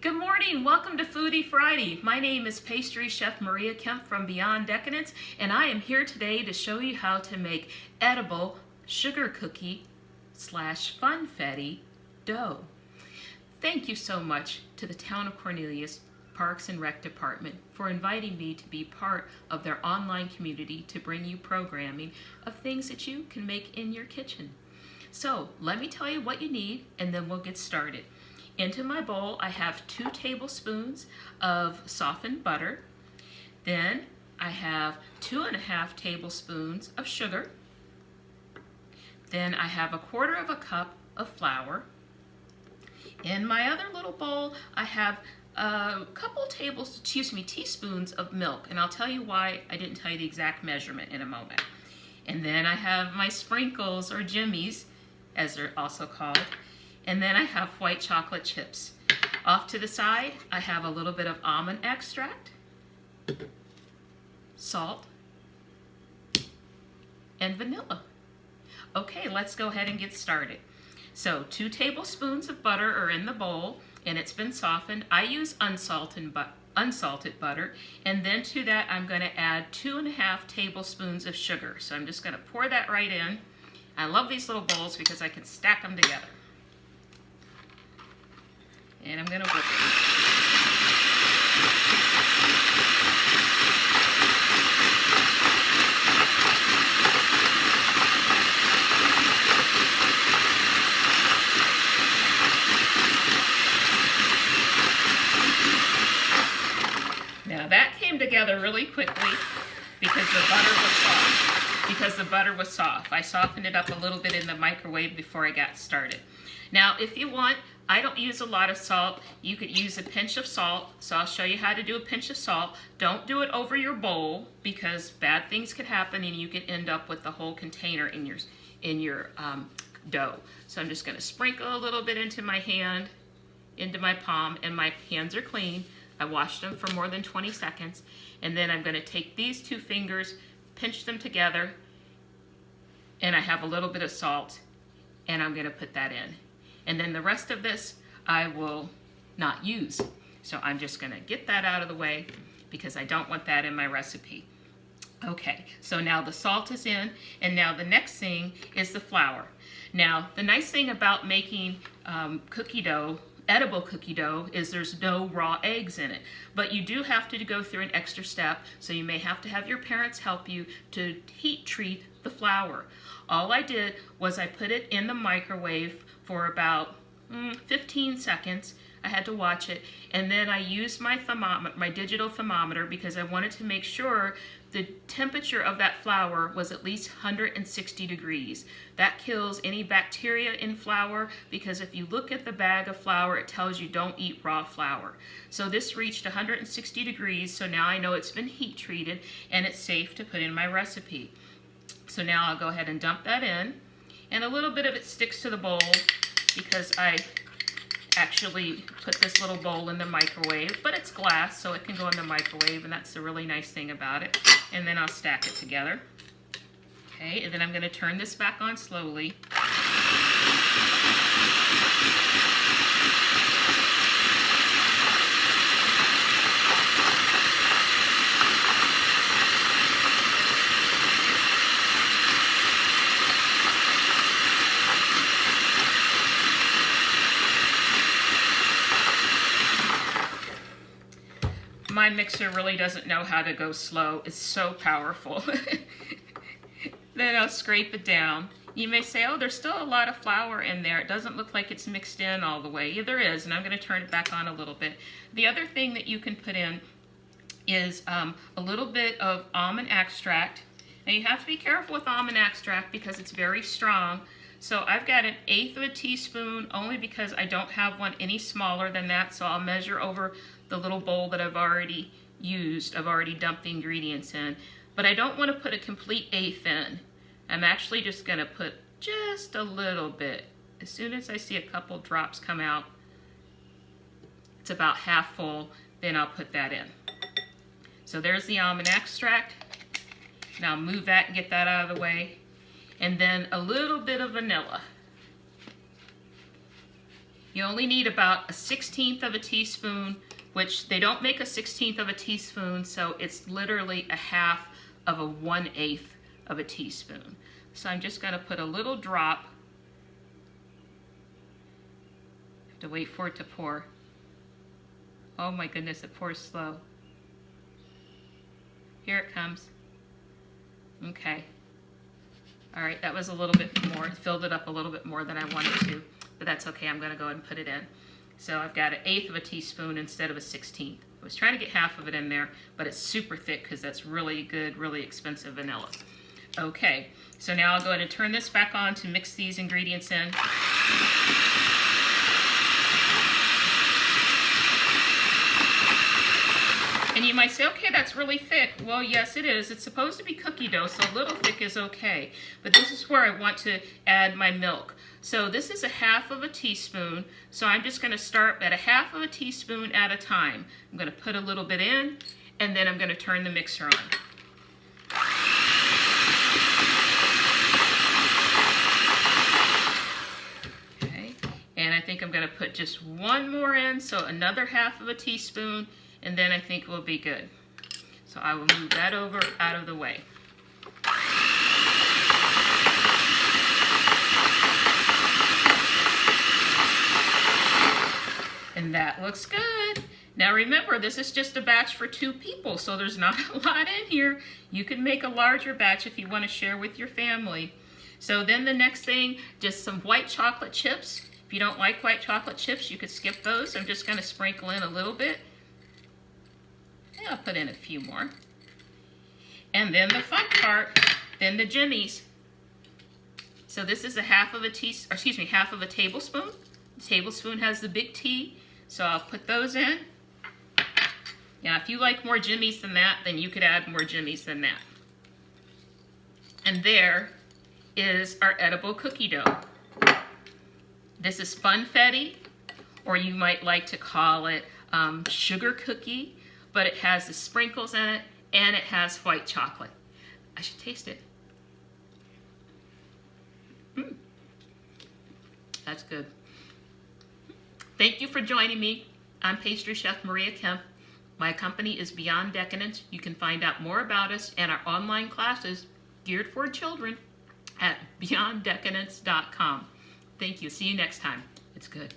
Good morning, welcome to Foodie Friday. My name is pastry chef Maria Kemp from Beyond Decadence, and I am here today to show you how to make edible sugar cookie / funfetti dough. Thank you so much to the town of Cornelius Parks and Rec Department for inviting me to be part of their online community to bring you programming of things that you can make in your kitchen. So let me tell you what you need and then we'll get started. Into my bowl I have 2 tablespoons of softened butter. Then I have 2½ tablespoons of sugar. Then I have 1/4 cup of flour. In my other little bowl I have a couple teaspoons of milk, and I'll tell you why I didn't tell you the exact measurement in a moment. And then I have my sprinkles, or jimmies as they're also called. And then I have white chocolate chips. Off to the side, I have a little bit of almond extract, salt, and vanilla. Okay, let's go ahead and get started. So 2 tablespoons of butter are in the bowl, and it's been softened. I use unsalted butter, and then to that I'm going to add 2½ tablespoons of sugar. So I'm just going to pour that right in. I love these little bowls because I can stack them together. And I'm going to whip it. Now that came together really quickly because the butter was soft. I softened it up a little bit in the microwave before I got started. Now if you want, I don't use a lot of salt. You could use a pinch of salt, so I'll show you how to do a pinch of salt. Don't do it over your bowl because bad things could happen and you could end up with the whole container in your dough. So I'm just going to sprinkle a little bit into my hand, into my palm, and my hands are clean. I washed them for more than 20 seconds. And then I'm going to take these 2 fingers, pinch them together, and I have a little bit of salt, and I'm going to put that in. And then the rest of this I will not use. So I'm just going to get that out of the way because I don't want that in my recipe. Okay, so now the salt is in, and now the next thing is the flour. Now the nice thing about making cookie dough, edible cookie dough, is there's no raw eggs in it. But you do have to go through an extra step, so you may have to have your parents help you to heat treat the flour. All I did was I put it in the microwave for about 15 seconds. I had to watch it, and then I used my thermometer, my digital thermometer, because I wanted to make sure the temperature of that flour was at least 160 degrees. That kills any bacteria in flour, because if you look at the bag of flour, it tells you don't eat raw flour. So this reached 160 degrees, so now I know it's been heat treated and it's safe to put in my recipe. So now I'll go ahead and dump that in, and a little bit of it sticks to the bowl because I actually put this little bowl in the microwave, but it's glass so it can go in the microwave, and that's the really nice thing about it. And then I'll stack it together. Okay, and then I'm going to turn this back on slowly. My mixer really doesn't know how to go slow. It's so powerful. Then I'll scrape it down. You may say, oh, there's still a lot of flour in there. It doesn't look like it's mixed in all the way. Yeah, there is, and I'm going to turn it back on a little bit. The other thing that you can put in is a little bit of almond extract. Now you have to be careful with almond extract because it's very strong. So I've got 1/8 teaspoon only because I don't have one any smaller than that, so I'll measure over the little bowl that I've already used. I've already dumped the ingredients in. But I don't want to put a complete 1/8 in. I'm actually just going to put just a little bit. As soon as I see a couple drops come out, it's about half full, then I'll put that in. So there's the almond extract. Now move that and get that out of the way. And then a little bit of vanilla. You only need about a 1/16 of a teaspoon, which they don't make a 1/16 of a teaspoon, so it's literally a half of a 1/8 of a teaspoon. So I'm just going to put a little drop. Have to wait for it to pour. Oh my goodness, it pours slow. Here it comes. Okay. All right, that was a little bit more, filled it up a little bit more than I wanted to, but that's okay. I'm going to go ahead and put it in. So I've got 1/8 of a teaspoon instead of a 1/16. I was trying to get half of it in there, but it's super thick because that's really good, really expensive vanilla. Okay, so now I'll go ahead and turn this back on to mix these ingredients in. And you might say, okay, that's really thick. Well, yes, it is. It's supposed to be cookie dough, so a little thick is okay. But this is where I want to add my milk. So this is a half of a teaspoon. So I'm just going to start at a half of a teaspoon at a time. I'm going to put a little bit in, and then I'm going to turn the mixer on. Okay, and I think I'm going to put just one more in, so another half of a teaspoon, and then I think we'll be good. So I will move that over out of the way. And that looks good. Now remember, this is just a batch for 2 people, so there's not a lot in here. You can make a larger batch if you want to share with your family. So then the next thing, just some white chocolate chips. If you don't like white chocolate chips, you could skip those. I'm just going to sprinkle in a little bit. And I'll put in a few more. And then the fun part, then the jimmies. So this is a half of a tablespoon. The tablespoon has the big T, so I'll put those in. Now, if you like more jimmies than that, then you could add more jimmies than that. And there is our edible cookie dough. This is Funfetti, or you might like to call it sugar cookie, but it has the sprinkles in it, and it has white chocolate. I should taste it. That's good. Thank you for joining me. I'm pastry chef Maria Kemp. My company is Beyond Decadence. You can find out more about us and our online classes geared for children at beyonddecadence.com. Thank you. See you next time. It's good.